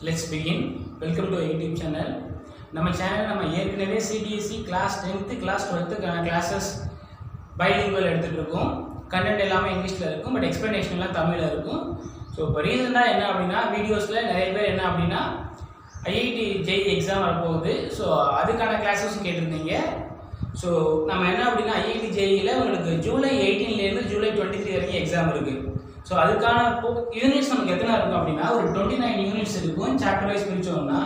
Let's begin. Welcome to our YouTube channel. நம்ம channel நம்ம ஏற்கனவே CBSE class 10th class 12th classes bilingual எடுத்துட்டு இருக்கோம். கண்டென்ட் எல்லாமே இங்கிலீஷ்ல இருக்கும், பட் எக்ஸ்பிளனேஷன் எல்லாம் தமிழ்ல இருக்கும். ஸோ இப்போ ரீசெண்டாக என்ன அப்படின்னா வீடியோஸில் நிறைய பேர் என்ன அப்படின்னா IIT JEE எக்ஸாம் வரப்போகுது. ஸோ அதுக்கான கிளாஸஸும் கேட்டிருந்தீங்க. ஸோ நம்ம என்ன அப்படின்னா IIT JEEல உங்களுக்கு ஜூலை 18லேருந்து ஜூலை 23 வரைக்கும் எக்ஸாம் இருக்குது. ஸோ அதுக்கான யூனிட்ஸ் நமக்கு எத்தனை இருக்கும் அப்படின்னா ஒரு 29 யூனிட்ஸ் இருக்கும் சாப்டர் வைஸ் பிரிச்சோம்னா.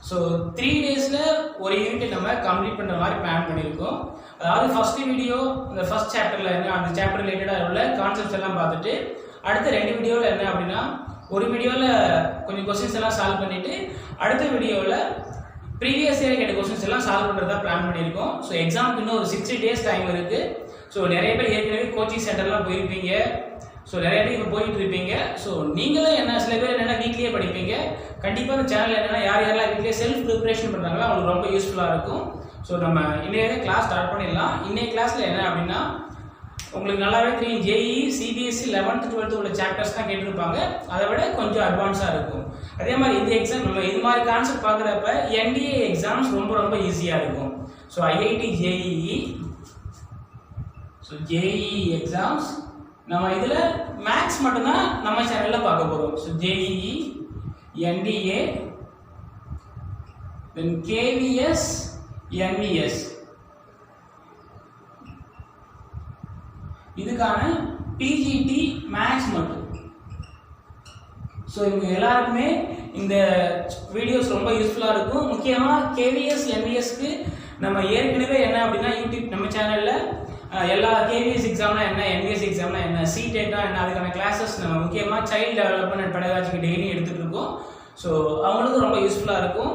ஸோ 3 டேஸில் ஒரு யூனிட் நம்ம கம்ப்ளீட் பண்ணுற மாதிரி பிளான் பண்ணியிருக்கோம். அதாவது ஃபர்ஸ்ட் வீடியோ இந்த ஃபர்ஸ்ட் சாப்டரில் என்ன அந்த சாப்டர் ரிலேட்டடாக உள்ள கான்செப்ட்ஸ் எல்லாம் பார்த்துட்டு அடுத்த 2 வீடியோவில் என்ன அப்படின்னா ஒரு வீடியோவில் கொஞ்சம் கொஸ்டின்ஸ் எல்லாம் சால்வ் பண்ணிவிட்டு அடுத்த வீடியோவில் ப்ரீவியஸ் இயர் கேட்ட கொஸ்டின்ஸ் எல்லாம் சால்வ் பண்ணுறதா பிளான் பண்ணியிருக்கோம். ஸோ எக்ஸாமுக்கு இன்னும் ஒரு 60 டேஸ் டைம் இருக்குது. ஸோ நிறைய பேர் ஏற்கனவே கோச்சிங் சென்டர்லாம் போயிருப்பீங்க. ஸோ நிறைய பேர் இப்போ போயிட்டு இருப்பீங்க. ஸோ நீங்களும் என்ன சில பேர் என்னென்னா வீட்லேயே படிப்பீங்க. கண்டிப்பாக இந்த சேனல் என்னென்னா யார் யாரெல்லாம் வீட்லேயே செல்ஃப் ப்ரிப்பரேஷன் பண்ணுறாங்களோ அவங்களுக்கு ரொம்ப யூஸ்ஃபுல்லாக இருக்கும். ஸோ நம்ம இன்றைய கிளாஸ் ஸ்டார்ட் பண்ணிடலாம். இன்றைய கிளாஸில் என்ன அப்படின்னா உங்களுக்கு நல்லாவே தெரியும் JEE CBSE 11th 12th உள்ள சாப்டர்ஸ் தான் கேட்டிருப்பாங்க. அதை விட கொஞ்சம் அட்வான்ஸாக இருக்கும். அதே மாதிரி இந்த எக்ஸாம் நம்ம இது மாதிரி கான்செப்ட் பார்க்குறப்ப NDA எக்ஸாம்ஸ் ரொம்ப ஈஸியாக இருக்கும். ஸோ IIT JEE எக்ஸாம்ஸ் நம்ம இதில் மேக்ஸ் மட்டும்தான் நம்ம சேனலில் பார்க்க போகிறோம். So JEE NDA then KVS NVS இதுக்கான PGT மேக்ஸ் மட்டும். ஸோ இவங்க எல்லாருக்குமே இந்த வீடியோஸ் ரொம்ப யூஸ்ஃபுல்லாக இருக்கும். முக்கியமாக KVS NVSக்கு நம்ம ஏற்கனவே என்ன அப்படின்னா யூடியூப் நம்ம சேனலில் எல்லா KVS எக்ஸாம்னா என்ன, NVS எக்ஸாம்னா என்ன, CTETனா என்ன, அதுக்கான கிளாஸஸ் நம்ம முக்கியமாக சைல்டு டெவலப்மெண்ட் அண்ட் பெடகாஜிக்கு டெய்லி எடுத்துகிட்டு இருக்கோம். ஸோ அவங்களுக்கும் ரொம்ப யூஸ்ஃபுல்லாக இருக்கும்.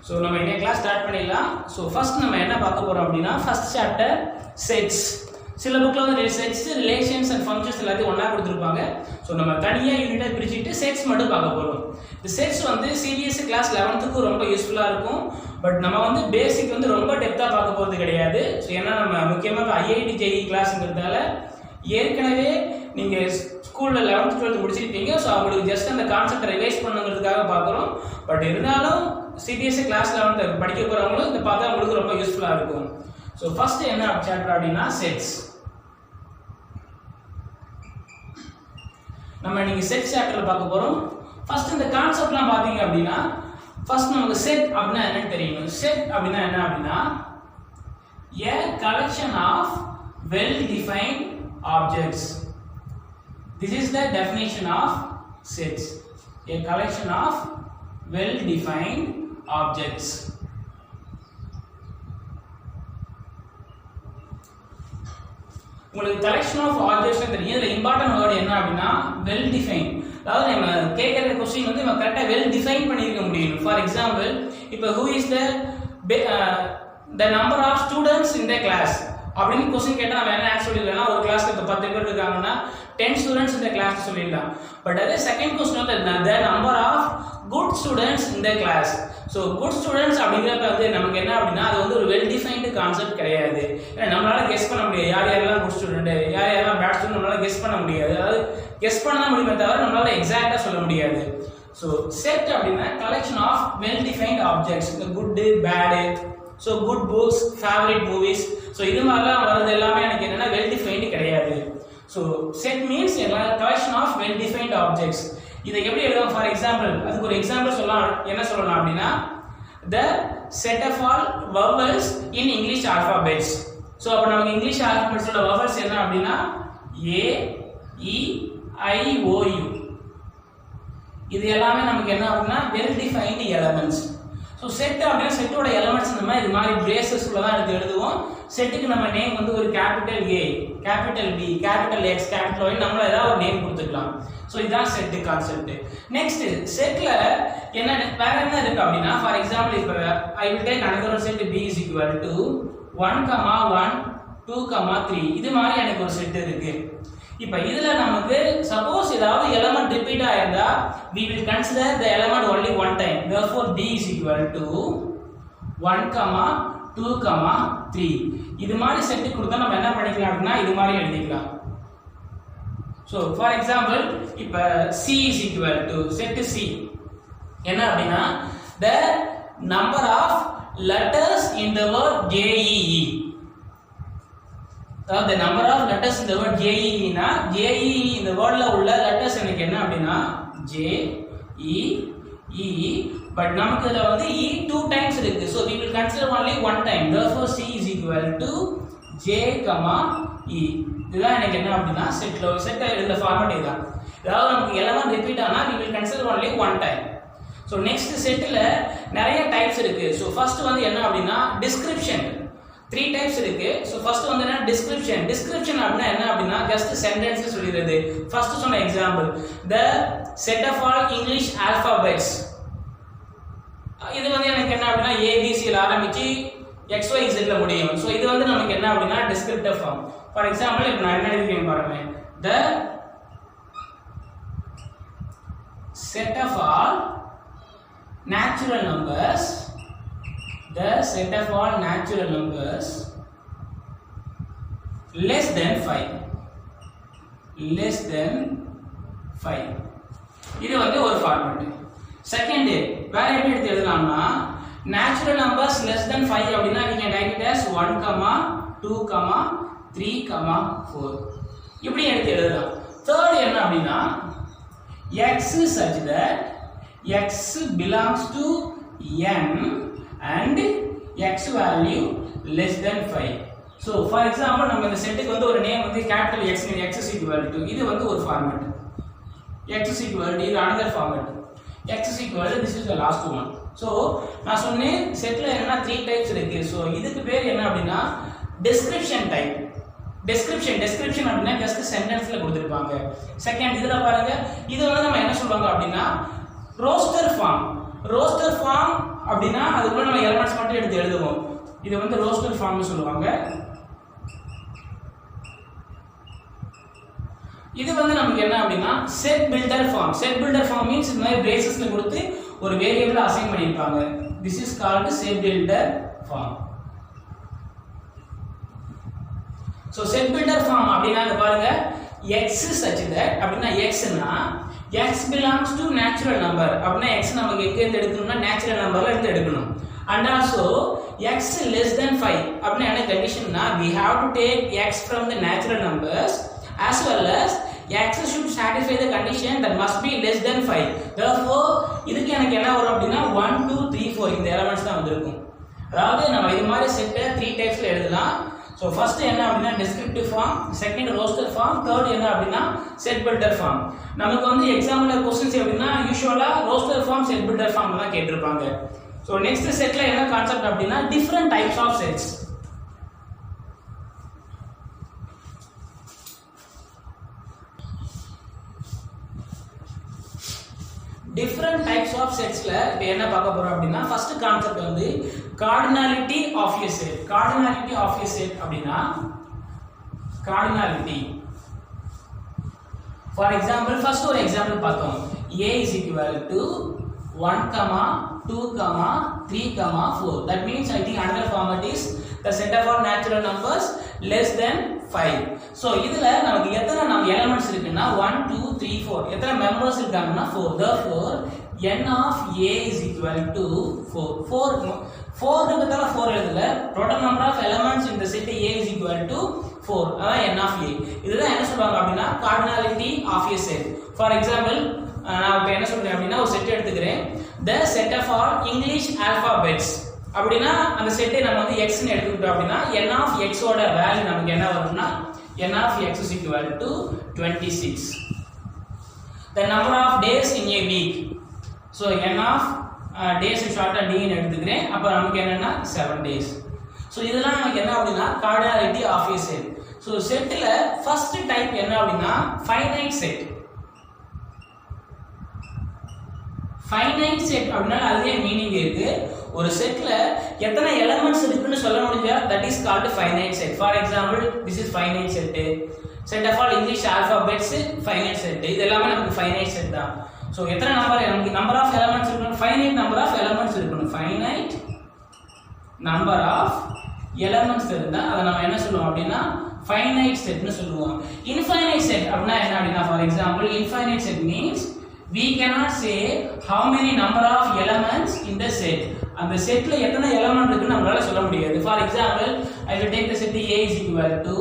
ஸோ நம்ம இன்னைக்கு கிளாஸ் ஸ்டார்ட் பண்ணிடலாம். ஸோ ஃபர்ஸ்ட் நம்ம என்ன பார்க்க போகிறோம் அப்படின்னா ஃபர்ஸ்ட் சாப்டர் செட்ஸ். சில புக்கில் வந்து செட்ஸ் ரிலேஷன்ஸ் அண்ட் ஃபங்க்ஷன்ஸ் எல்லாத்தையும் ஒன்றா கொடுத்துருப்பாங்க. ஸோ நம்ம தனியாக யூனிட்டாக பிரிச்சுட்டு செட்ஸ் மட்டும் பார்க்க போகிறோம். இந்த செட்ஸ் வந்து CBSE கிளாஸ் 11th ரொம்ப யூஸ்ஃபுல்லாக இருக்கும். பட் நம்ம வந்து பேசிக் வந்து ரொம்ப டெப்த்தாக பார்க்க போகிறது கிடையாது. ஸோ ஏன்னா நம்ம முக்கியமாக IIT JEE கிளாஸுங்கிறதால ஏற்கனவே நீங்கள் ஸ்கூலில் 11th 12th முடிச்சிருப்பீங்க. ஸோ அவங்களுக்கு ஜஸ்ட் அந்த கான்செப்டை ரிவைஸ் பண்ணுங்கிறதுக்காக பார்க்குறோம். பட் இருந்தாலும் CBSE கிளாஸ் 11th படிக்க போகிறவங்களும் இதை பார்த்தா அவங்களுக்கு ரொம்ப யூஸ்ஃபுல்லாக இருக்கும். ஸோ ஃபர்ஸ்ட் என்ன சாப்டர் அப்படின்னா செட்ஸ். நம்ம இன்னைக்கு செட் சாப்டர்ல பார்க்க போறோம். ஃபர்ஸ்ட் இந்த கான்செப்ட்லாம் பாத்தீங்க அப்படின்னா ஃபர்ஸ்ட் நமக்கு செட் அப்படினா என்னன்னு தெரியணும். செட் அப்படினா என்ன அப்படின்னா a collection of well defined objects. This is the definition of sets. A collection of well defined objects. உங்களுக்கு கலெக்ஷன் ஆஃப் ஆப்ஜெக்ட்ஸ் தெரியும். இதுல இம்பார்ட்டன்ட் வேர்ட் என்ன அப்படின்னா வெல் டிஃபைன். அதாவது நம்ம கேட்கற क्वेश्चन வந்து நம்ம கரெக்ட்டா வெல் டிஃபைன் பண்ணிருக்க முடியும். ஃபார் எக்ஸாம்பிள் இப்போ who is the number of students in the class அப்படின்னு क्वेश्चन கேட்டா நம்ம என்ன ஆன்சர் சொல்லலாம். ஒரு கிளாஸ்ல இப்ப 10 பேர் இருக்காங்கன்னா 10 students in the class சொல்லலாம். பட் அதே செகண்ட் क्वेश्चन வந்து the number of good students in the class. So good students அப்படிங்கிறப்ப வந்து நமக்கு என்ன அப்படின்னா அது வந்து ஒரு வெல் டிஃபைன்டு கான்செப்ட் கிடையாது. ஏன்னா நம்மளால கெஸ் பண்ண முடியாது யார் யாரெல்லாம் குட் ஸ்டூடெண்ட் யார் யாரெல்லாம் பேட் ஸ்டூடெண்ட் நம்மளால கெஸ் பண்ண முடியாது. அதாவது கெஸ் பண்ண தான் முடியுமே தவிர நம்மளால எக்ஸாக்டாக சொல்ல முடியாது. ஸோ செட் அப்படின்னா collection of well defined objects. இந்த good bad, so good books, favourite movies, so இது மாதிரிலாம் வர்றது எல்லாமே எனக்கு என்னன்னா வெல் டிஃபைன்டு கிடையாது. So set means collection of well defined objects. இதை எப்படி எழுதுவோம்? ஃபார் எக்ஸாம்பிள் அதுக்கு ஒரு எக்ஸாம்பிள் சொல்லலாம். என்ன சொல்லலாம் அப்படின்னா the set of all vowels in English alphabets. So அப்போ நமக்கு இங்கிலீஷ் ஆல்பபெட்ஸோட வவல்ஸ் என்ன அப்படின்னா A E I O U. இது எல்லாமே நமக்கு என்ன அப்படின்னா well defined elements. So set அப்படின்னா செட்டோட எலமெண்ட்ஸ் நம்ம இது மாதிரி பிரேசஸ்க்குள்ள தான் எடுத்து எழுதுவோம். செட்டுக்கு நம்ம நேம் வந்து ஒரு capital A, capital B, capital X, capital Y நம்மள ஏதாவது ஒரு நேம் கொடுத்துக்கலாம். ஸோ இதுதான் செட் கான்செப்ட். நெக்ஸ்ட் செட்ல என்ன வேற என்ன இருக்கு அப்படின்னா ஃபார் எக்ஸாம்பிள் இப்போ I will take another set B is equal to 1, 1, 2, 3. இது மாதிரி எனக்கு ஒரு செட் இருக்கு. இப்போ இதுல நமக்கு சப்போஸ் ஏதாவது எலிமெண்ட் ரிப்பீட் ஆயிருந்தா we will consider the element only one time. Therefore B is equal to 1, 2, 3. இது மாதிரி செட் கொடுத்தா நம்ம என்ன பண்ணிக்கலாம் அப்படின்னா இது மாதிரி எழுதிக்கலாம். So for example, if C is equal to set C, என்ன அப்படின்னா the number of letters in the word JEE. the number of letters in the word JEE னா JEE இந்த வேர்ட்ல உள்ள லெட்டர்ஸ் எனக்கு என்ன அப்படின்னா J E E, but நமக்கு இதுல வந்து E 2 times இருக்கு, so we will consider only one time, therefore C is equal to J, E. இதுதான் எனக்கு என்ன அப்படின்னா செட் எழுதுற ஃபார்மட் இதுதான். அதாவது நமக்கு எல்லாம் ரிப்பீட் ஆனா we will consider only one time. so next செட்ல நிறைய டைப்ஸ் இருக்கு. so first வந்து என்ன அப்படின்னா description, 3 டைப்ஸ் இருக்கு. so first வந்து என்ன description அப்படினா என்ன அப்படின்னா just sentence சொல்லிறது. first சொன்ன example the set of all English alphabets, இது வந்து எனக்கு என்ன அப்படின்னா ABC ல ஆரம்பிச்சு XYZ ல முடியும். so இது வந்து நமக்கு என்ன அப்படின்னா descriptive form. for example இப்போ நான் என்ன எழுதிருக்கேன் பாருங்க, the set of all natural numbers, the set of all natural numbers less than 5, less than 5, இது வந்து ஒரு ஃபார்மட். செகண்ட் வேற எப்படி எடுத்து எழுதலாம்னா natural numbers less than 5 அப்படினா we can write it as 1, 2, 3, 4 இப்படி எடுத்து எழுதலாம். third என்ன அப்படினா x such that x belongs to n and x value less than 5. so for example நம்ம இந்த செட்டுக்கு வந்து ஒரு நேம் வந்து capital X னு x is equal to, இது வந்து ஒரு format, x is equal to இது another format, x is equal to this is the last one. so நான் சொன்னேன் செட்ல என்ன 3 டைப்ஸ் இருக்கு. so இதுக்கு பேர் என்ன அப்படினா description type. description அப்படினா just sentenceல கொடுத்திருப்பாங்க. செகண்ட் இதுல பாருங்க, இது வந்து நம்ம என்ன சொல்வாங்க அப்படினா roster form அப்படினா அதுக்குள்ள நம்ம எலிமெண்ட்ஸ் மட்டும் எடுத்து எழுதுவோம், இது வந்து roster form னு சொல்லுவாங்க. இது வந்து நமக்கு என்ன அப்படினா set builder form means இந்த மாதிரி braces கொடுத்து ஒரு வேரியபிள் அசைன் பண்ணிருப்பாங்க. this is called set builder form. so set builder form அப்படினா பாருங்க x such that அப்படினா x னா x belongs to natural number அப்படினா x நமக்கு எங்க இருந்து எடுக்கணும்னா natural numberல இருந்து எடுக்கணும். and also x less than 5 அப்படினா என்ன கண்டிஷன்னா we have to take x from the natural numbers as well as x should satisfy the condition that must be less than 5. therefore இதுக்கு எனக்கு என்ன வரும் அப்படினா 1 2 3 4 இந்த எலிமெண்ட்ஸ் தான் வந்திருக்கும். அதாவது நம்ம இது மாதிரி செட்டை 3 டைப்ஸ்ல எழுதலாம். so first என்ன அப்படினா descriptive form, second roster form, third என்ன அப்படினா set builder form. நமக்கு வந்து எக்ஸாம்ல क्वेश्चंस எப்படினா யூசுவலா roster form set builder form தான் கேட்டிருப்பாங்க. so next செட்ல என்ன கான்செப்ட் அப்படினா different types of sets. different types of sets ல இப்போ என்ன பார்க்க போறோம் அப்படினா first கான்செப்ட் வந்து cardinality of a set. cardinality of a set அப்படினா cardinality. for example first ஒரு எக்ஸாம்பிள் பார்த்தோம், a is equal to 1, 2, 3, 4. that means I think another format is the set of all natural numbers less than 5. so இதுல நமக்கு எத்தனை elements இருக்குன்னா 1 2 3 4, எத்தனை members இருக்காங்கன்னா 4. therefore n of a is equal to 4 இருக்கிறதால 4 எழுதல, total number of elements in the set a is equal to 4, அதான் n of a. இதுதான் என்ன சொல்றாங்க அப்படின்னா cardinality of a set. for example நான் இப்போ என்ன சொல்றேன் அப்படின்னா ஒரு செட் எடுத்துக்கிறேன், the set of all English alphabets அப்படினா அந்த செட்டை நம்ம வந்து x ன்னு எடுத்துக்கிட்டோம் அப்படினா n of x ஓட வேல்யூ நமக்கு என்ன வரும்னா n of x is equal to 26. the number of days in a week, so n of days ஷார்ட்டா d ன்னு எடுத்துக்கிறேன், அப்ப நமக்கு என்னன்னா 7 days. so இதெல்லாம் நமக்கு என்ன அப்படினா cardinality of a set. so செட்ல ஃபர்ஸ்ட் டைப் என்ன அப்படினா finite set. finite set அப்படினா அதுலயே மீனிங் இருக்கு, ஒரு செட்ல எத்தனை எலிமெண்ட்ஸ் இருக்குன்னு சொல்ல முடிஞ்சா that is called finite set. for example this is finite set, set of all English alphabets finite set, இது எல்லாமே நமக்கு finite set தான். so எத்தனை நமக்கு number of elements இருக்கணும், finite number of elements இருக்கணும், finite number of elements இருந்தா அத நாம என்ன சொல்லுவோம் அப்படினா finite set னு சொல்லுவோம். infinite set அப்படினா என்ன அப்படினா for example infinite set means we cannot say how many number of elements in the set. அந்த செட்ல எத்தனை எலிமெண்ட் இருக்குன்னு நம்மளால சொல்ல முடியாது. For example I will take the set A is equal to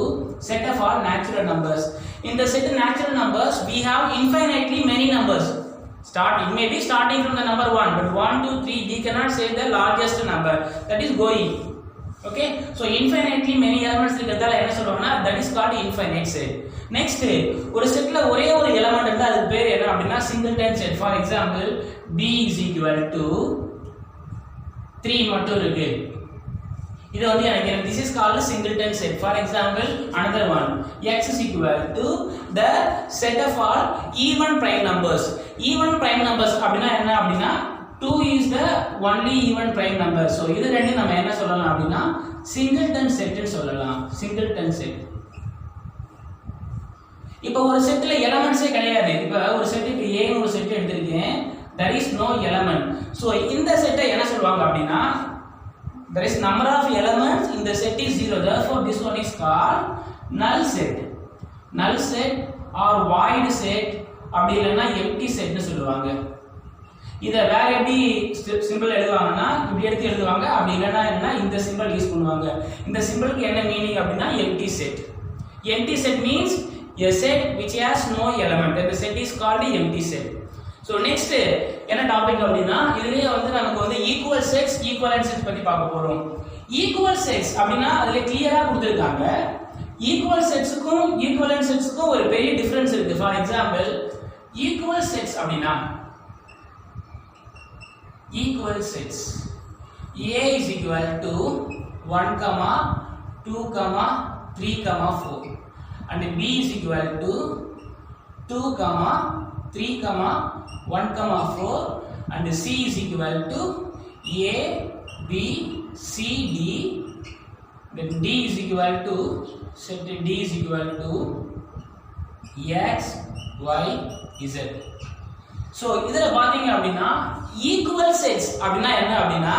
set of all natural numbers. In the set natural numbers we have infinitely many numbers. It may be starting from the number 1, but 1 2 3 we cannot say the largest number, that is going. Okay, so infinitely many elements இருக்கறதால என்ன சொல்றோம்னா that is called infinite set. Next, ஒரு செட்ல ஒரே ஒரு element இருந்தா அதுக்கு பேர் என்ன அப்படினா singleton set. For example, b is equal to 3 மட்டும் இருக்கு. இது வந்து எனக்கு this is called singleton set. For example, another one, x is equal to the set of all even prime numbers. Even prime numbers அப்படினா என்ன அப்படினா 2 is the only even prime number. So இது ரெண்டு நம்ம என்ன சொல்லலாம் அப்படினா singleton set ன்னு சொல்லலாம். singleton set. இப்போ ஒரு செட்ல எலிமெண்ட்ஸே கிடையாது. இப்போ ஒரு செட்டுக்கு A ன்னு ஒரு செட் எடுத்துக்கிட்டேன், there is no element. So இந்த செட்டை என்ன சொல்வாங்க அப்படினா there is number of elements in the set is 0, therefore this one is called null set. Null set or void set அப்படி இல்லனா empty set ன்னு சொல்லுவாங்க. இத வேற எப்படி சிம்பிள் எழுதுவாங்கன்னா இப்படி எடுத்து எழுதுவாங்க. அப்படி இல்லனா என்ன இந்த சிம்பிள் யூஸ் பண்ணுவாங்க. இந்த சிம்பிளுக்கு என்ன மீனிங் அப்படினா empty set. Empty set means a set which has no element, and the set is called empty set. So next என்ன டாபிக் அப்படினா இதுலயே வந்து நமக்கு வந்து equal sets equivalent sets பத்தி பார்க்க போறோம். equal sets அப்படினா அதுல கிளியரா கொடுத்திருக்காங்க. equal setsக்கும் equivalent setsக்கும் ஒரு பெரிய டிஃபரன்ஸ் இருக்கு. ஃபார் எக்ஸாம்பிள் equal sets அப்படினா equal sets A is equal to 1, 2, 3, 4 and B is equal to 2, 3, 1, 4 and C is equal to A, B, C, D. Then D is equal to set D is equal to X, Y, Z. So இதல பாத்தீங்க அப்படினா equal sets அப்படினா என்ன அப்படினா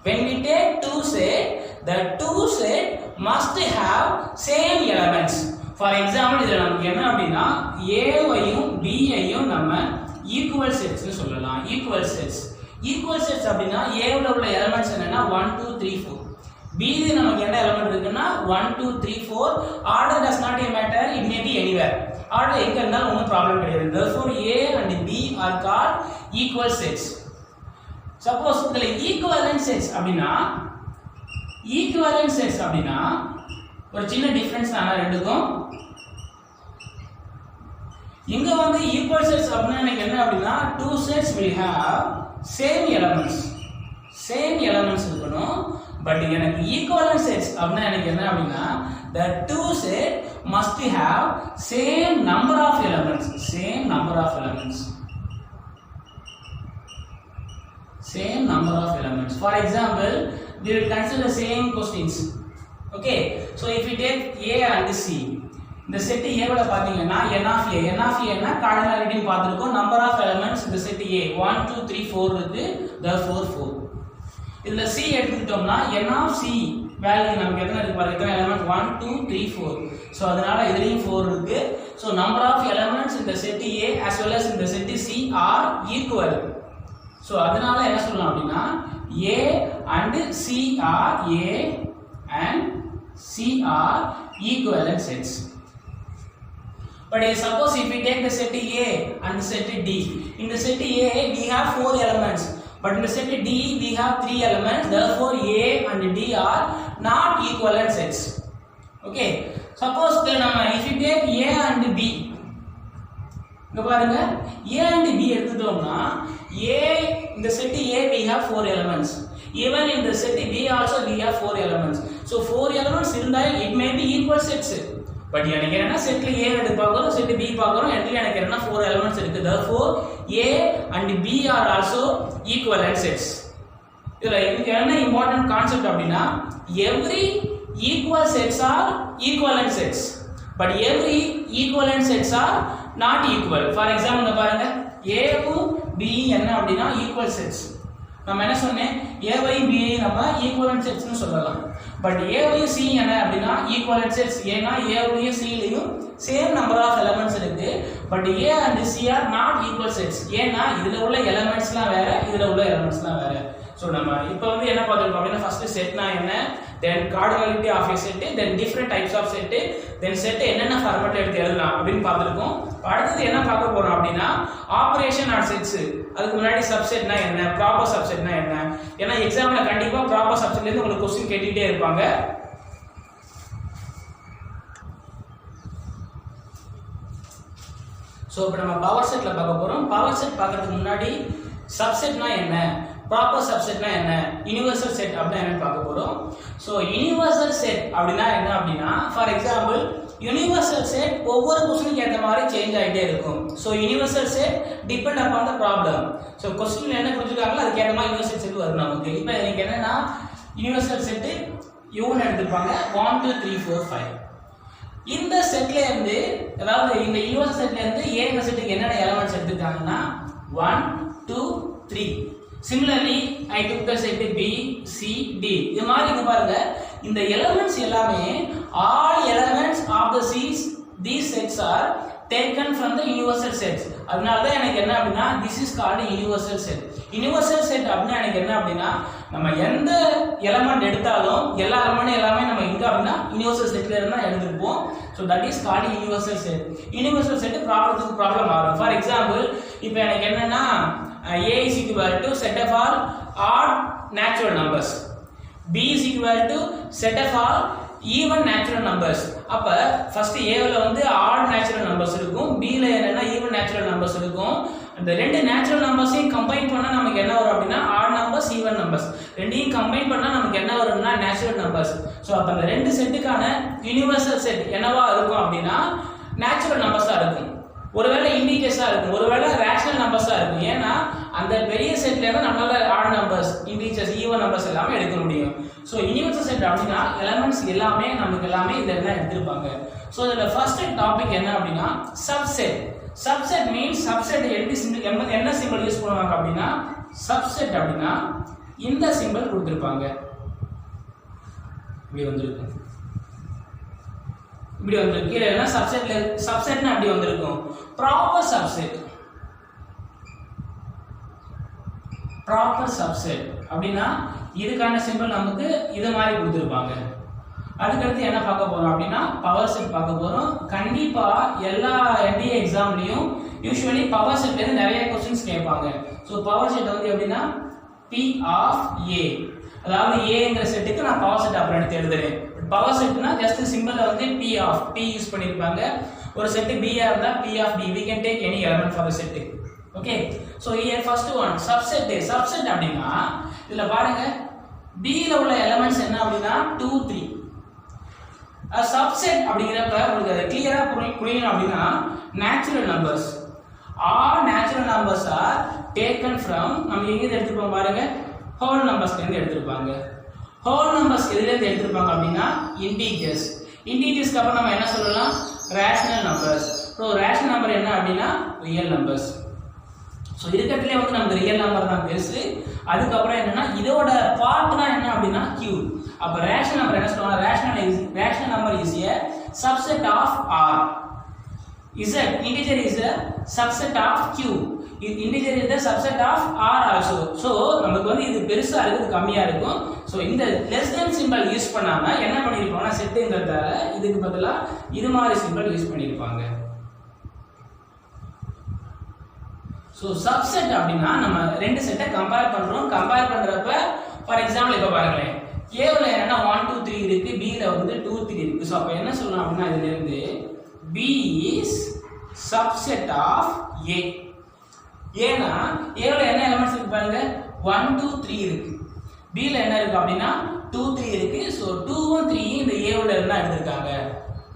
when we take two set, the two set must have same elements. For example, இதுல நமக்கு என்ன அப்படினா A ஐயும் B ஐயும் நம்ம equal sets னு சொல்லலாம். equal sets அப்படினா A ல உள்ள elements என்னன்னா 1 2 3 4. B ல நமக்கு என்ன element இருக்குன்னா 1 2 3 4. Order does not matter, it may be anywhere. Order எங்க இருந்தாலும் ஒண்ணும் ப்ராப்ளம் கிடையாது. Therefore A and B are called equal sets. Suppose இதுல equivalent sets அப்படினா ஒரு சின்ன டிஃபரன்ஸ் நான் ரெண்டுக்கும். இங்க வந்து equal sets அப்படினா எனக்கு என்ன அப்படினா two sets will have same elements இருக்கணும். பட் எனக்கு equivalent sets அப்படினா எனக்கு என்ன அப்படினா the two set must have same number of elements. For example, we will consider the same questions. Okay, so if we take A and C, இந்த set A ல பாத்தீங்கன்னா n of A னா cardinality ன்னு பாத்துறோம். number of elements இந்த set A 1 2 3 4 இருக்கு, therefore 4. இதுல C எடுத்துட்டோம்னா n of C value நமக்கு எத்தனை இருக்கு பாருங்க, எத்தனை எலிமெண்ட் 1 2 3 4. சோ அதனால இதுலயும் 4 இருக்கு. So number of elements in the set A as well as in the set C are equal. So அதனால என்ன சொல்லலாம் அப்படினா A and C are equivalent sets. But suppose if we take the set A and the set D, in the set A we have 4 elements, but in the set D we have 3 elements, therefore A and D are not equivalent sets. Okay, suppose if we take A and B, இங்க பாருங்க A and B எடுத்துட்டோம்னா A in the set A we have 4 elements, even in the set B also we have 4 elements. So 4 elements இருந்தா it may be equal sets. But எனக்கு என்ன செட்ல A எடுத்து பார்க்கறோம், set B பார்க்கறோம், எட்ல எனக்கு என்ன 4 elements இருக்கு. therefore A and B are also equivalent sets. இதுல என்ன இம்பார்ட்டன்ட் கான்செப்ட் அப்படினா every equal sets are equivalent sets, but every equivalent sets are not equal. For example இங்க பாருங்க A க்கும் B என்ன அப்படினா equal sets. நம்ம என்ன சொன்னேன், A y B ஐ நம்ம equivalent sets னு சொல்லலாம். பட் A y C என்ன அப்படினா equivalent sets, ஏனா A y C லயும் சேம் நம்பர் ஆஃப் எலிமெண்ட்ஸ் இருக்கு. But A and C are not equal sets. ஏன்னா இதுல உள்ள எலிமெண்ட்ஸ்லாம் வேற, இதுல உள்ள எலிமெண்ட்ஸ்லாம் வேற. சோ நம்ம இப்போ வந்து என்ன பார்த்திருக்கோம் அப்படினா ஃபர்ஸ்ட் செட்னா என்ன, then cardinality of a set, then different types of set, then set என்னென்ன ஃபார்மட்ல எடுத்து எழுதலாம் அப்படினு பார்த்திருக்கோம். அடுத்து என்ன பார்க்க போறோம் அப்படினா ஆபரேஷன் ஆன் செட்ஸ். அதுக்கு முன்னாடி சப்செட்னா என்ன, ப்ராப்பர் சப்செட்னா என்ன, ஏன்னா எக்ஸாம்ல கண்டிப்பா ப்ராப்பர் சப்செட்ல இருந்து உங்களுக்கு क्वेश्चन கேட்டிட்டே இருப்பாங்க. சோ இப்போ நம்ம பவர் செட்ல பார்க்க போறோம். பவர் செட் பார்க்கிறதுக்கு முன்னாடி சப்செட்னா என்ன, ப்ராப்பர் சப்செட்னா என்ன, யுனிவர்சல் செட் அப்படினா என்ன பார்க்க போறோம். சோ யுனிவர்சல் செட் அப்படினா என்ன அப்படினா ஃபார் எக்ஸாம்பிள் யுனிவர்சல் செட் ஒவ்வொரு क्वेश्चनக்கு ஏத்த மாதிரி சேஞ்ச் ஆயிட்டே இருக்கும். So universal set depend upon the problem. So क्वेश्चनல என்ன கொடுத்திருக்காங்களோ அதுக்கு ஏத்த மாதிரி யுனிவர்சல் செட் வரும் நமக்கு. இப்போ எனக்கு என்னன்னா யுனிவர்சல் செட் U ன்னு எடுத்துப்பாங்க 1 2 3 4 5. இந்த செட்ல இருந்து அதாவது இந்த யுனிவர்சல் செட்ல இருந்து A என்ற செட்டுக்கு என்னென்ன elements எடுத்துட்டாங்கன்னா 1 2 3. Similarly, I took the set B, C, D. இது மாதிரி இங்க பாருங்க, இந்த elements எல்லாமே all elements of the sets, these sets are taken from the universal sets. அதனால தான் எனக்கு என்ன அப்படினா this is called universal set. Universal set அப்படினா எனக்கு என்ன அப்படினா நம்ம எந்த எலிமெண்ட் எடுத்தாலும் எல்லா எலிமெண்ட் எல்லாமே நம்ம எங்க அப்படினா universal setல இருந்தா எடுத்துப்போம். So that is called universal set. Universal set ப்ராப்ளத்துக்கு ப்ராப்ளம் ஆகும். For example, இப்போ எனக்கு என்னன்னா A is equal to set of all odd natural numbers, B is equal to set of all even natural numbers. அப்ப first A ல வந்து odd natural numbers இருக்கும், B ல என்னன்னா even natural numbers இருக்கும். அந்த ரெண்டு natural numbers-ஐயும் கம்பைன் பண்ணா நமக்கு என்ன வரும் அப்படினா odd numbers even numbers. ரெண்டையும் கம்பைன் பண்ணா நமக்கு என்ன வரும்னா natural numbers. சோ அப்ப அந்த ரெண்டு செட்டுக்கான யுனிவர்சல் செட் என்னவா இருக்கும் அப்படினா natural numbers-ஆ இருக்கும். ஒருவேளை இன்டிஜர்ஸா இருக்கும், ஒருவேளை ரேஷனல் நம்பர்ஸா இருக்கும். ஏன்னா அந்த பெரிய செட்ல இருந்து நம்மளால odd numbers, integers, even numbers எல்லாமே எடுக்க முடியும். சோ யுனிவர்சல் செட் அப்படினா எலிமெண்ட்ஸ் எல்லாமே நமக்கு எல்லாமே இதெல்லாம் எடுத்துப்பாங்க. சோ இதோட ஃபர்ஸ்ட் டாபிக் என்ன அப்படினா சப்செட். சப்செட் மீன்ஸ் சப்செட் என்ன சிம்பல் யூஸ் பண்ணுவாங்க அப்படினா சப்செட் அப்படினா இந்த சிம்பல் கொடுத்திருப்பாங்க. இப்படி வந்திருக்கும், இப்படி வந்திருக்கு. கீழ என்ன சப்செட்ல சப்செட்னா அப்படி வந்திருக்கும். ப்ராப்பர் சப்செட், ப்ராப்பர் சப்செட் அப்படினா இதுக்கான சிம்பல் நமக்கு இது மாதிரி கொடுத்திருப்பாங்க. அதுக்கு அடுத்து என்ன பார்க்க போறோம் அப்படினா பவர் செட் பார்க்க போறோம். கண்டிப்பா எல்லா NDA எக்ஸாம்லயும் யூசுவலி பவர் செட்ல இருந்து நிறைய क्वेश्चंस கேட்பாங்க. சோ பவர் செட் வந்து எப்படினா P of A, அதாவது A ங்கற செட்டுக்கு நான் பவர் செட் அப்புறம் எடுத்து எழுதுறேன். பவர் செட்னா ஜஸ்ட் சிம்பல்ல வந்து P யூஸ் பண்ணிருப்பாங்க. ஒரு செட் B ஆ இருந்தா P of B, we can take any element for the set. Okay, so here first one subset. Subset அப்படினா இதுல பாருங்க B ல உள்ள எலிமெண்ட்ஸ் என்ன அப்படினா 2 3. a subset அப்படிங்கறப்ப உங்களுக்கு கிளியரா புரியணும் அப்படினா natural numbers, all natural numbers are taken from, நம்ம எங்க இருந்து எடுத்துப்போம் பாருங்க, whole numbers ல இருந்து எடுத்துப்பாங்க. whole numbers எதில இருந்து எடுத்துப்பாங்க அப்படினா integers. integers அப்புறம் நம்ம என்ன சொல்லலாம், rational numbers. so rational number என்ன அப்படினா real numbers. சோ இருக்கறதுலயே வந்து நமக்கு ரியல் நம்பர் தான் பெருசு. அதுக்கு அப்புறம் என்னன்னா இதோட பார்ட்னா என்ன அப்படினா q. அப்ப ரேஷனல் நம்பர் என்ன சொல்றாங்க, rational number is a subset of r. z integer is a subset of q. integer is the subset of r also. so நமக்கு வந்து இது பெருசா இருக்கு, கம்மியா இருக்கும். சோ இந்த less than symbol யூஸ் பண்ணாம என்ன பண்ணிருப்பாங்கன்னா செட்ங்கிறதால இதுக்கு பதிலா இது மாதிரி சிம்பல் யூஸ் பண்ணிருப்பாங்க. சோ சப்செட் அப்படினா நம்ம ரெண்டு செட்டை கம்பேர் பண்றோம். கம்பேர் பண்றப்ப ஃபார் எக்ஸாம்பிள் இப்ப பாருங்களேன், A ல என்னன்னா 1 2 3 இருக்கு, B ல வந்து 2 3 இருக்கு. சோ அப்ப என்ன சொல்லலாம் அப்படினா இதுல இருந்து B is subset of A. ஏனா A ல என்ன எலிமெண்ட்ஸ் இருக்கு பாருங்க, 1 2 3 இருக்கு. B ல என்ன இருக்கு அப்படினா 2 3 இருக்கு. சோ 2 1 3 இந்த A ல இருந்தா எடுத்துட்டாங்க.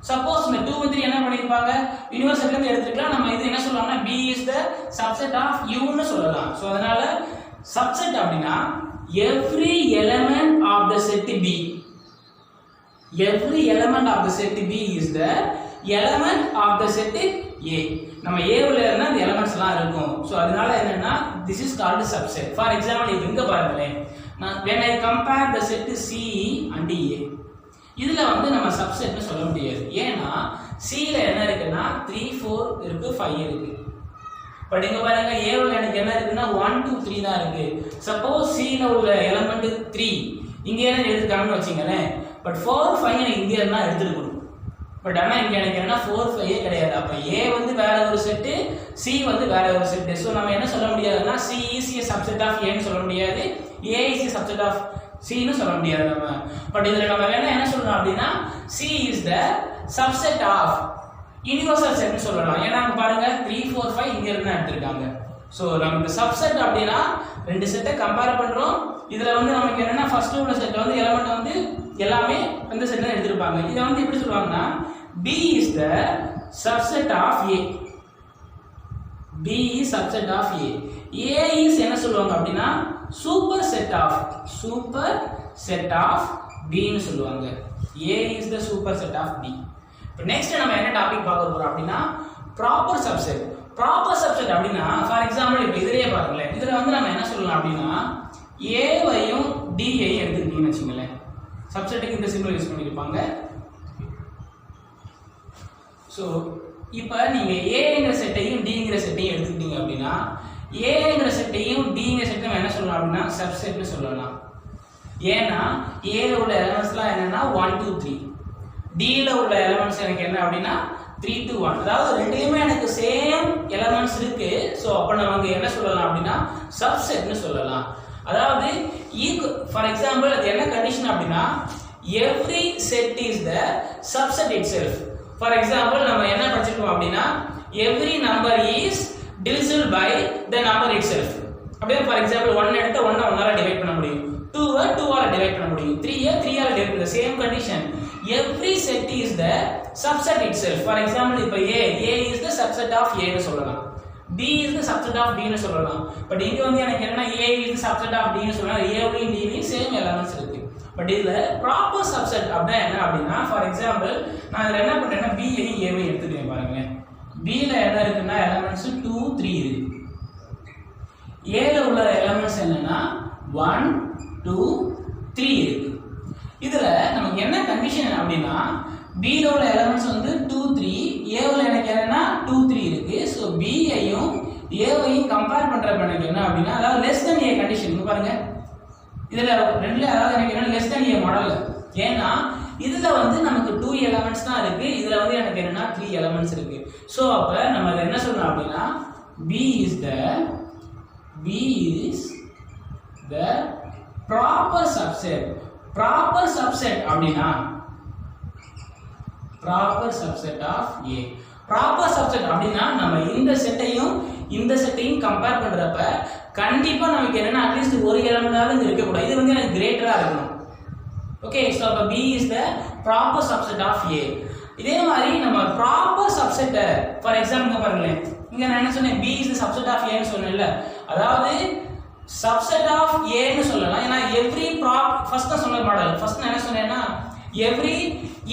சப்போஸ் இந்த 2 3 என்ன பண்ணிருப்பாங்க, யுனிவர்சல்ல இருந்து எடுத்துக்கலாம். நம்ம இது என்ன சொல்லலாம்னா B is the subset of U ன்னு சொல்லலாம். சோ அதனால subset அப்படினா every element of the set B, every element of the set B is the element of the set A. நம்ம A ல இருந்தா அந்த எலிமெண்ட்ஸ் எல்லாம் இருக்கும். சோ அதனால என்னன்னா this is called subset. For example இங்க பாருங்களேன், when I compare the set C and A, இதுல வந்து நம்ம சப்செட்னு சொல்ல முடியாது. ஏன்னா C ல என்ன இருக்குன்னா 3 4 இருக்கு 5 இருக்கு. பட் இங்க பாருங்க A ல எனக்கு என்ன இருக்குன்னா 1 2 3 தான் இருக்கு. சப்போஸ் C ல உள்ள எலிமெண்ட் 3 இங்க என்ன எடுத்துக்காங்கன்னு வச்சீங்களேன். பட் 4 5 எனக்கு இங்க இருந்தா எடுத்துக்கணும். பட் ஆனா இங்க எனக்கு என்ன 4 5 கிடையாது. அப்ப A வந்து வேற ஒரு செட், C வந்து வேற ஒரு செட். சோ நம்ம என்ன சொல்ல முடியாதுன்னா C is a subset of A ன்னு சொல்ல முடியாது. A is a subset of C ன்னு சொல்ல முடியாது நம்ம. பட் இதுல நம்ம வேணா என்ன சொல்லலாம் அப்படினா C is the subset of universal set ன்னு சொல்லலாம். ஏன்னா அங்க பாருங்க 3 4 5 இங்க இருந்து எடுத்துட்டாங்க. சோ நமக்கு சப்செட் அப்படினா ரெண்டு செட்டை கம்பேர் பண்றோம். இதுல வந்து நமக்கு என்னன்னா ஃபர்ஸ்ட் உள்ள செட் வந்து எலிமெண்ட் வந்து எல்லாமே இந்த செட்ல எடுத்துப்பாங்க. இத வந்து எப்படி சொல்வாங்கன்னா B is the subset of A. B is subset of A. A is என்ன சொல்வாங்க அப்படினா super set of B ன்னு சொல்வாங்க. A is the super set of B. இப்போ நெக்ஸ்ட் நம்ம என்ன டாபிக் பார்க்க போறோம் அப்படினா ப்ராப்பர் சப்செட். ப்ராப்பர் சப்செட் அப்படினா ஃபார் எக்ஸாம்பிள் இப்போ இதுலயே பாருங்களேன். இதுல வந்து நம்ம என்ன சொல்லலாம் அப்படினா A வையும் D ஐயும் எடுத்துக்கிட்டீங்கன்னு வெச்சுங்களேன். சப்செட்டுக்கு இந்த சிம்பிள் யூஸ் பண்ணிருப்பாங்க. சோ இப்போ நீங்க Aங்கற செட்டையும் Dங்கற செட்டையும் எடுத்துக்கிட்டீங்க அப்படினா Aங்கற செட்டையும் Dங்கற செட்டையும் என்ன சொல்லலாம் அப்படினா சப்செட்னு சொல்லலாம். ஏன்னா A ல உள்ள எலிமெண்ட்ஸ்லாம் என்னன்னா 1 2 3. D ல உள்ள எலிமெண்ட்ஸ் எனக்கு என்ன அப்படினா 3 to 1. அதாவது ரெண்டுலயுமே எனக்கு சேம் எலிமெண்ட்ஸ் இருக்கு. சோ அப்ப நம்ம என்ன சொல்லலாம் அப்படினா சப்செட்னு சொல்லலாம். அதாவது ஃபார் எக்ஸாம்பிள் அது என்ன கண்டிஷன் அப்படினா every set is the subset itself. For example நம்ம என்ன படிச்சிருக்கோம் அப்படினா every number is divisible by the number itself. அப்படியே ஃபார் எக்ஸாம்பிள் 1 எடுத்து 1 1ஆல டிவைட் பண்ண முடியும். 2 2 ஆல டிவைட் பண்ண முடியும். 3 3ஆல டிவைட் பண்ண same condition. Every set is the subset itself. For example இப்போ A is the subset of A ன்னு சொல்லலாம். B is the subset of B ன்னு சொல்லலாம். பட் இங்க வந்து எனக்கு என்ன A is the subset of D ன்னு சொல்லலாம். A யும் D யும் சேம் எலிமெண்ட்ஸ் இருக்கு. பட் இதுல ப்ராப்பர் சப்செட் அப்படினா என்ன அப்படினா ஃபார் எக்ஸாம்பிள் நான் இதுல என்ன பண்றேன்னா B யையும் A யையும் எடுத்துக்கிறேன் பாருங்க. B ல என்ன இருக்குன்னா எலிமெண்ட்ஸ் 2 3 இருக்கு. A ல உள்ள எலிமெண்ட்ஸ் என்னன்னா 1 2 3 இருக்கு. இதுல நமக்கு என்ன கண்டிஷன் அப்படினா B ல உள்ள எலிமெண்ட்ஸ் வந்து 2 3, A ல எனக்கு என்னன்னா 2 3 இருக்கு. சோ B யையும் A யையும் கம்பேர் பண்றப்ப எனக்கு என்ன அப்படினா அதாவது லெஸ் தென் A கண்டிஷன். இங்க பாருங்க இதுல ரெண்டுல அதாவது எனக்கு என்ன லெஸ் தென் A மாடல். ஏன்னா இதுல வந்து நமக்கு 2 எலிமெண்ட்ஸ் தான் இருக்கு. இதுல வந்து எனக்கு என்னன்னா 3 எலிமெண்ட்ஸ் இருக்கு. சோ அப்ப நம்ம என்ன சொல்லலாம் அப்படினா B is the proper subset. Proper subset அப்படினா proper subset of A. Proper subset அப்படினா நம்ம இந்த செட்டையும் கம்பேர் பண்றப்ப கண்டிப்பா நமக்கு என்னன்னா அட்லீஸ்ட் ஒரு எலிமெண்டாவது இங்க இருக்க கூடாது. இது வந்து எனக்கு கிரேட்டரா இருக்கணும். ஓகே சோ அப்ப B is the proper subset of A. இதே மாதிரி நம்ம ப்ராப்பர் சப்செட் ஃபார் எக்ஸாம்பிள் பாருங்களேன். இங்க நான் என்ன சொன்னேன் B is the subset of A ன்னு சொன்னேன்ல. அதாவது சப்செட் ஆஃப் A ன்னு சொல்லலாம். ஏன்னா எவ்ரி ஃபர்ஸ்ட் நான் சொன்ன மாடல் ஃபர்ஸ்ட் நான் என்ன சொன்னேன்னா every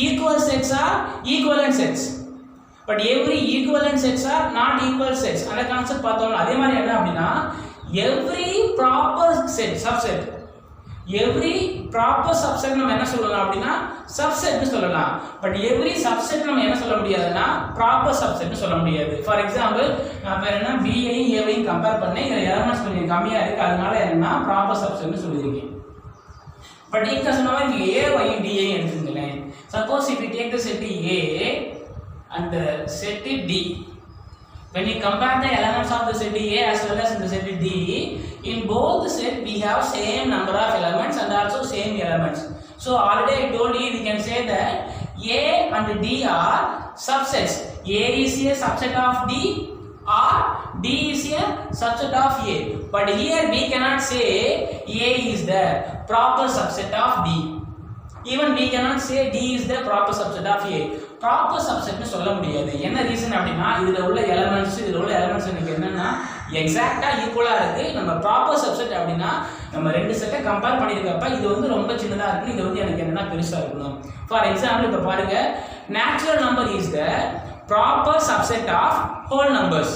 equal sets are equivalent sets. But every equivalent sets are not equal sets. அந்த கான்செப்ட் பார்த்தோம். அதே மாதிரி என்ன அப்படின்னா every proper set subset every proper subset நம்ம என்ன சொல்லலாம் அப்படின்னா சப்செட்னு சொல்லலாம். பட் எவ்ரி சப்செட் நம்ம என்ன சொல்ல முடியாதுன்னா ப்ராப்பர் சப்செட்னு சொல்ல முடியாது. ஃபார் எக்ஸாம்பிள் நான் என்ன B யையும் A யையும் கம்பேர் பண்ணேன். இதுல எலிமெண்ட்ஸ் கொஞ்சம் கம்மியா இருக்கு. அதனால என்னன்னா ப்ராப்பர் சப்செட்னு சொல்லியிருக்கேன். பட் இங்க சொன்ன மாதிரி நீங்க A யையும் D யையும் எடுத்துங்களேன். Suppose if you take the set A and the set D, when you compare the elements of the set A as well as in the set D, in both the set we have same number of elements and also same elements. So already I told you we can say that A and D are subsets. A is a subset of D or D is a subset of A. But here we cannot say A is the proper subset of D. Even we cannot say D is the proper subset of A. Proper subset னு சொல்ல முடியாது. என்ன reason அப்படினா இதுல உள்ள elements எனக்கு என்னன்னா எக்ஸாக்ட்டா ஈக்குவலா இருக்கு. நம்ம ப்ராப்பர் சப்செட் அப்படினா நம்ம ரெண்டு செட்டை கம்பேர் பண்ணிருக்கப்ப இது வந்து ரொம்ப சின்னதா இருக்கு. இது வந்து எனக்கு என்னன்னா பெருசா இருக்கணும். ஃபார் எக்ஸாம்பிள் இப்ப பாருங்க natural number is the proper subset of whole numbers.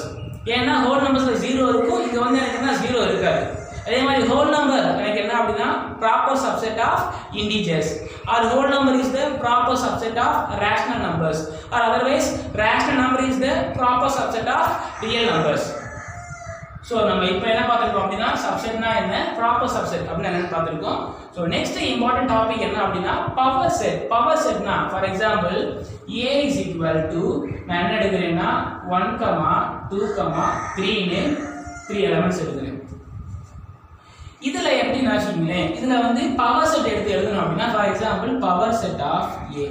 ஏன்னா ஹோல் நம்பர்ஸ்ல 0 இருக்கும். இங்க வந்து எனக்கு என்ன 0 இருக்காது. அதே மாதிரி ஹோல் நம்பர் எனக்கு என்ன அப்படின்னா proper subset of integers or whole number is the proper subset of rational numbers or otherwise rational number is the proper subset of real numbers. So நம்ம இப்போ என்ன பார்த்துருக்கோம் அப்படின்னா சப்செட்னா என்ன, ப்ராப்பர் சப்செட் அப்படின்னு என்னன்னு பார்த்துருக்கோம். ஸோ நெக்ஸ்ட் இம்பார்ட்டன்ட் டாபிக் என்ன அப்படின்னா பவர் செட். பவர் செட்னா for example A is equal to நான் என்ன எடுக்கிறேன்னா 1, 2, 3ன்னு 3 எலிமெண்ட்ஸ் எடுக்கிறேன். இதுல எப்படி வச்சுக்கீங்களேன், இதுல வந்து பவர் செட் எடுத்து எழுதணும் அப்படின்னா for example power set of A.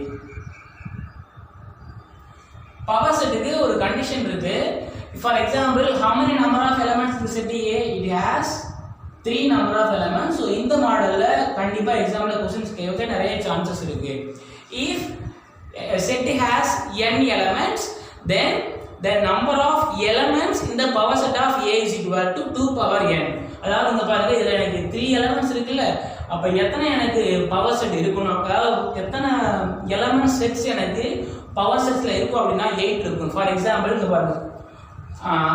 Power செட்டுக்கு ஒரு கண்டிஷன் இருக்கு. For example how many number of elements in set A? It has 3 number of elements. So இந்த மாடல்ல கண்டிப்பா எக்ஸாம்ல क्वेश्चंस கேட்க நிறைய சான்சஸ் இருக்கு. If a set has n elements, then the number of elements in the power set of A is equal to 2 power n. அதாவது இங்க பாருங்க, இதுல எனக்கு 3 elements இருக்குல்ல, அப்ப எத்தனை எனக்கு பவர் செட் இருக்கணும், அதாவது எத்தனை எலிமெண்ட் செட்ஸ் எனக்கு பவர் செட்ஸ்ல இருக்கும் அப்படின்னா 8 இருக்கும். ஃபார் எக்ஸாம்பிள் இங்க பாருங்க,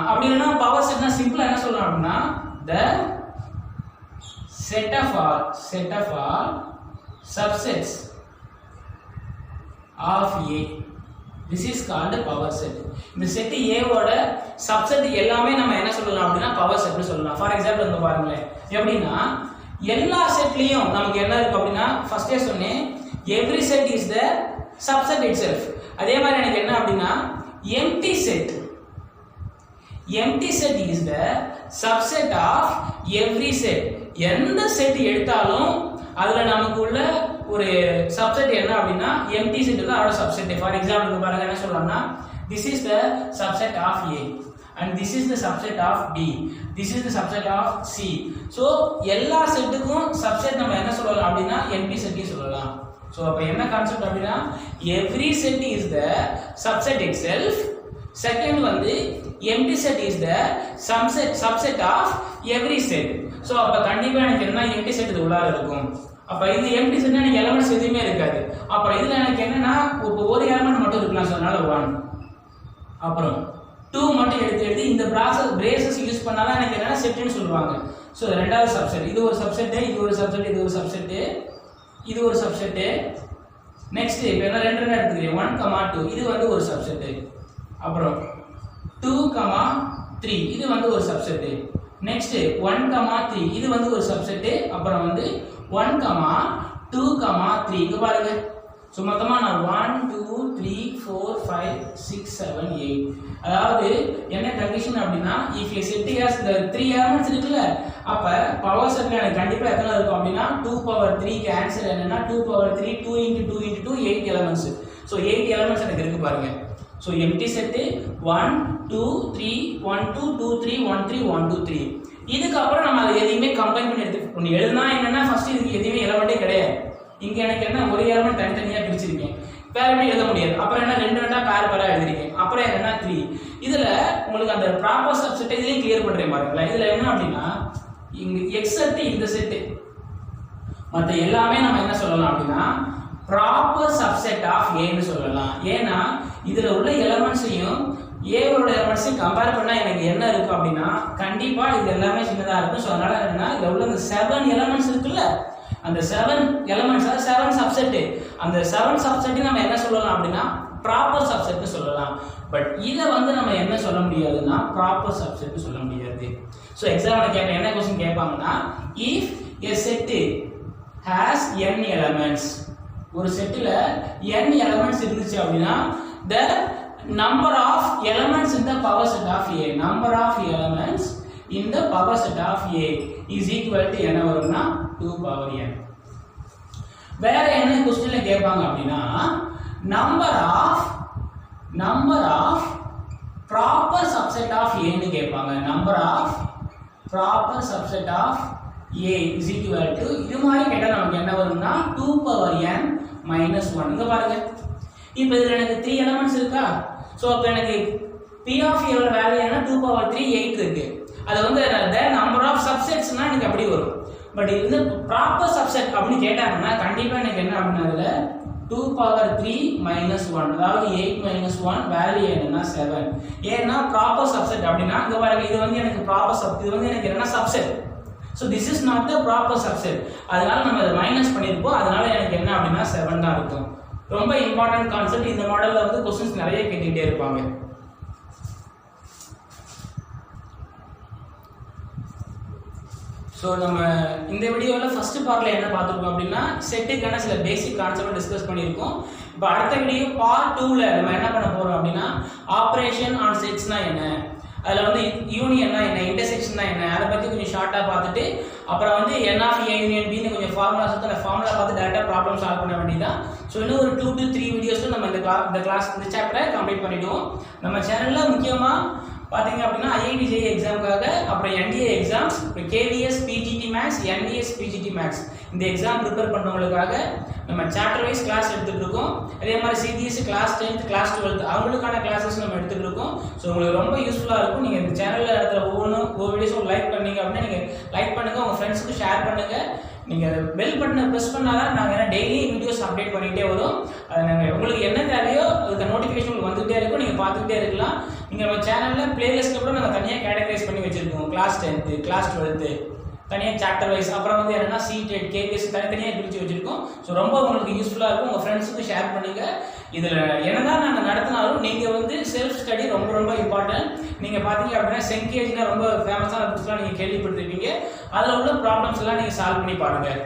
அப்படி இல்லைன்னா பவர் செட்னா சிம்பிளா என்ன சொல்லலாம் அப்படின்னா the set of all subsets of A, this is called power set. இந்த செட் A ஓட சப்செட் எல்லாமே நம்ம என்ன சொல்லலாம் அப்படின்னா பவர் செட்னு சொல்லலாம். ஃபார் எக்ஸாம்பிள் இங்க பாருங்களேன், எப்படின்னா எல்லா செட்லயும் நமக்கு என்ன இருக்கு அப்படின்னா ஃபர்ஸ்டே சொன்னேன் every set is the subset itself. அதே மாதிரி எனக்கு என்ன அப்படின்னா empty set is the subset of every set. எந்த செட் எடுத்தாலும் அதுல நமக்கு உள்ள ஒரு சப்செட் என்ன அப்படின்னா empty set தான் அதோட சப்செட். ஃபார் எக்ஸாம்பிள் பாருங்க என்ன சொல்லலாம்னா this is the subset of A and this is the subset of B, this is the subset of C. so எல்லா செட்டுக்கும் சப்செட் நம்ம என்ன சொல்லலாம் அப்படின்னா empty set சொல்லலாம். so அப்ப என்ன கான்செப்ட் அப்படின்னா every set is the subset itself. second வந்து empty set is the subset of every set. so அப்ப கண்டிப்பா எனக்கு என்ன empty set இது உள்ளார இருக்கும். அப்ப இது empty setனா எனக்கு எலிமெண்ட்ஸ் எதுவுமே இருக்காது. அப்புறம் இதுல எனக்கு என்னன்னா ஒரு எலிமெண்ட் மட்டும் இருக்கலாம், so அதனால 1, அப்புறம் 2 மட்டும் எடுத்து இந்த பிரேசஸ் யூஸ் பண்ணாதான் எனக்கு என்னன்னா செட்னு சொல்லுவாங்க. சோ ரெண்டாவது சப்செட், இது ஒரு சப்செட், இது ஒரு சப்செட், இது ஒரு சப்செட், இது ஒரு சப்செட். நெக்ஸ்ட் இப்போ என்ன ரெண்டு எடுத்துக்கிறேன் 1, 2 இது வந்து ஒரு சப்செட், அப்புறம் 2, 3 இது வந்து ஒரு சப்செட். நெக்ஸ்ட் 1, 3 இது வந்து ஒரு சப்செட், அப்புறம் வந்து 1, 2, 3 இங்க பாருங்க. சோ மொத்தமா நான் 1, 2, 3, 4, 5, 6, 7, 8. அதாவது என்ன கண்டிஷன் அப்படின்னா if a set has the 3 elements இருக்குல்ல, அப்ப பவர் செட்ல எனக்கு கண்டிப்பா எத்தனை இருக்கும் அப்படின்னா 2 power 3 க்கு ஆன்சர் என்னன்னா 2 power 3 2 into 2 into 2 8 elements. So 8 elements எனக்கு இருக்கு பாருங்க. So empty set 1, 2, 3, 1, 2, 2, 3, 1, 3, 1, 2, 3. இதுக்கு அப்புறம் நம்ம அதை எதையுமே கம்பைன் பண்ணி எடுத்து எழுதுனா என்னன்னா ஃபர்ஸ்ட் இதுக்கு எதுவுமே எலிமெண்டே கிடையாது. இங்க எனக்கு என்ன ஒரு எலிமெண்ட் தனித்தனியா பிரிச்சிருக்கேன், பேர் பண்ணி எழுத முடியாது. அப்புறம் என்ன ரெண்டு ரெண்டா பேரா எழுதிருக்கேன். அப்புறம் என்னன்னா 3. இதுல உங்களுக்கு அந்த ப்ராப்பர் சப்செட் இதையும் கிளியர் பண்றேன் பாருங்களேன். இதுல என்ன அப்படின்னா இங்க எக்ஸ் செட் இந்த செட் மற்ற எல்லாமே நம்ம என்ன சொல்லலாம் அப்படின்னா ப்ராப்பர் சப்செட் ஆஃப் ஏன்னு சொல்லலாம். ஏன்னா இதுல உள்ள எலிமெண்ட்ஸையும் ஏவோட எலிமெண்ட்ஸையும் கம்பேர் பண்ணா எனக்கு என்ன இருக்கு அப்படின்னா கண்டிப்பா இது எல்லாமே சின்னதா இருக்கும். ஸோ அதனால என்னன்னா இதுல உள்ள இந்த 7 எலிமெண்ட்ஸ் இருக்குல்ல, அந்த 7 எலிமெண்ட்ஸ் 7 சப்செட், அந்த 7 சப்செட் நம்ம என்ன சொல்லலாம் அப்படின்னா ப்ராப்பர் சப்செட்னு சொல்லலாம். பட் இதை வந்து நம்ம என்ன சொல்ல முடியாதுன்னா ப்ராப்பர் சப்செட்னு சொல்ல முடியாது. ஸோ எக்ஸாம்பிள் கேட்ப என்ன question கேட்பாங்கன்னா if a set has n elements, ஒரு செட்ல n elements இருந்துச்சு அப்படின்னா the number of elements in the power set of A, number of elements in the power set of A is equal to என்ன வரும்னா 2 power n. வேற என்ன क्वेश्चनல கேட்பாங்க அப்படின்னா number of proper subset of A ன்னு கேட்பாங்க. number of proper subset of A is equal to இது மாதிரி கேட்டா நமக்கு என்ன வரும்னா 2 power n minus 1. இங்க பாருங்க, இப்போ இதுல எனக்கு 3 எலிமெண்ட்ஸ் இருக்கா. சோ அப்ப எனக்கு P of A ஓட வேல்யூ என்ன 2 power 3 8 இருக்கு. அது வந்து the number of subsetsனா எனக்கு அப்படி வரும். பட் இது ப்ராப்பர் சப்செட் அப்படி கேட்டாங்கன்னா கண்டிப்பா எனக்கு என்ன அப்படின்னா அதுல 2 power 3 minus 1, அதாவது 8 minus 1 வேல்யூ என்னன்னா 7. ஏன்னா ப்ராப்பர் சப்செட் அப்படின்னா இங்க பாருங்க, இது வந்து எனக்கு ப்ராப்பர் சப், இது வந்து எனக்கு என்ன subset. So this is not the proper subset. அதனால நம்ம அதை மைனஸ் பண்ணியிருப்போம். அதனால எனக்கு என்ன அப்படின்னா 7 தான் இருக்கும். ரொம்ப இம்பார்ட்டன்ட் கான்செப்ட். இந்த மாடலில் வந்து கொஸ்டின்ஸ் நிறைய கேட்டுக்கிட்டே இருப்பாங்க. ஸோ நம்ம இந்த வீடியோவில் ஃபர்ஸ்ட் பார்ட்டில் என்ன பார்த்துருக்கோம் அப்படின்னா செட்டுக்கான சில பேசிக் கான்செப்ட் டிஸ்கஸ் பண்ணியிருக்கோம். இப்போ அடுத்த வீடியோ பார்ட் 2ல் நம்ம என்ன பண்ண போகிறோம் அப்படின்னா ஆப்ரேஷன் ஆன் செட்ஸ்னா என்ன, அதில் வந்து யூனியன்னா என்ன, இன்டர்செக்ஷன்னா என்ன, அதை பற்றி கொஞ்சம் ஷார்ட்டாக பார்த்துட்டு அப்புறம் வந்து என் ஆஃப் ஏ யூனியன் பின்னு கொஞ்சம் ஃபார்முலாஸ் வந்து அந்த ஃபார்முலா பார்த்து டேரெக்டாக ப்ராப்ளம் சால்வ் பண்ண வேண்டியதான். ஸோ இன்னும் ஒரு 2 to 3 வீடியோஸில் நம்ம இந்த சாப்டரை கம்ப்ளீட் பண்ணிவிடுவோம். நம்ம சேனலில் முக்கியமாக பார்த்தீங்க அப்படின்னா ஐஐடி ஜேஇ எக்ஸாமுக்காக, அப்புறம் என்டிஏ எக்ஸாம்ஸ், அப்புறம் KVS PGT maths, NDS PGT maths இந்த எக்ஸாம் ப்ரிப்பேர் பண்ணுறவங்களுக்காக நம்ம சாப்டர் வைஸ் கிளாஸ் எடுத்துகிட்டு இருக்கோம். அதே மாதிரி CBSE class 10th class 12th அவங்களுக்கான கிளாஸஸ் நம்ம எடுத்துகிட்டு இருக்கோம். ஸோ உங்களுக்கு ரொம்ப யூஸ்ஃபுல்லாக இருக்கும். நீங்கள் இந்த சேனலில் இருக்கிற ஒவ்வொரு வீடியோஸும் லைக் பண்ணீங்க அப்படின்னா நீங்கள் லைக் பண்ணுங்கள், உங்கள் ஃப்ரெண்ட்ஸுக்கு ஷேர் பண்ணுங்கள். நீங்கள் பெல் பட்டனை ப்ரெஸ் பண்ணால் தான் நாங்கள் டெய்லி வீடியோஸ் அப்டேட் பண்ணிகிட்டே வரும். அது நாங்கள் உங்களுக்கு என்ன தேவையோ அதுக்கு நோட்டிஃபிகேஷன் உங்களுக்கு வந்துகிட்டே இருக்கும், நீங்கள் பார்த்துக்கிட்டே இருக்கலாம். நீங்கள் நம்ம சேனலில் பிளேலிஸ்ட்டில் கூட நாங்கள் தனியாக கேட்டகரைஸ் பண்ணி வச்சுருக்கோம். கிளாஸ் 10th கிளாஸ் 12th தனியாக சாப்டர் வைஸ், அப்புறம் வந்து என்னென்னா சீடெட் கேபிஎஸ் தனித்தனியாக பிரித்து வச்சுருக்கோம். ஸோ ரொம்ப உங்களுக்கு யூஸ்ஃபுல்லாக இருக்கும். உங்கள் ஃப்ரெண்ட்ஸுக்கு ஷேர் பண்ணுங்கள். இதில் என்னதான் நாங்கள் நடத்தினாலும் நீங்கள் வந்து செல்ஃப் ஸ்டடி ரொம்ப ரொம்ப இம்பார்ட்டன்ட். நீங்கள் பார்த்தீங்க அப்படின்னா சென்கேஜினா ரொம்ப ஃபேமஸான புக்ஸ்லாம் நீங்கள் கேள்விப்பட்டிருப்பீங்க. அதில் உள்ள ப்ராப்ளம்ஸ் எல்லாம் நீங்கள் சால்வ் பண்ணி பாருங்கள்.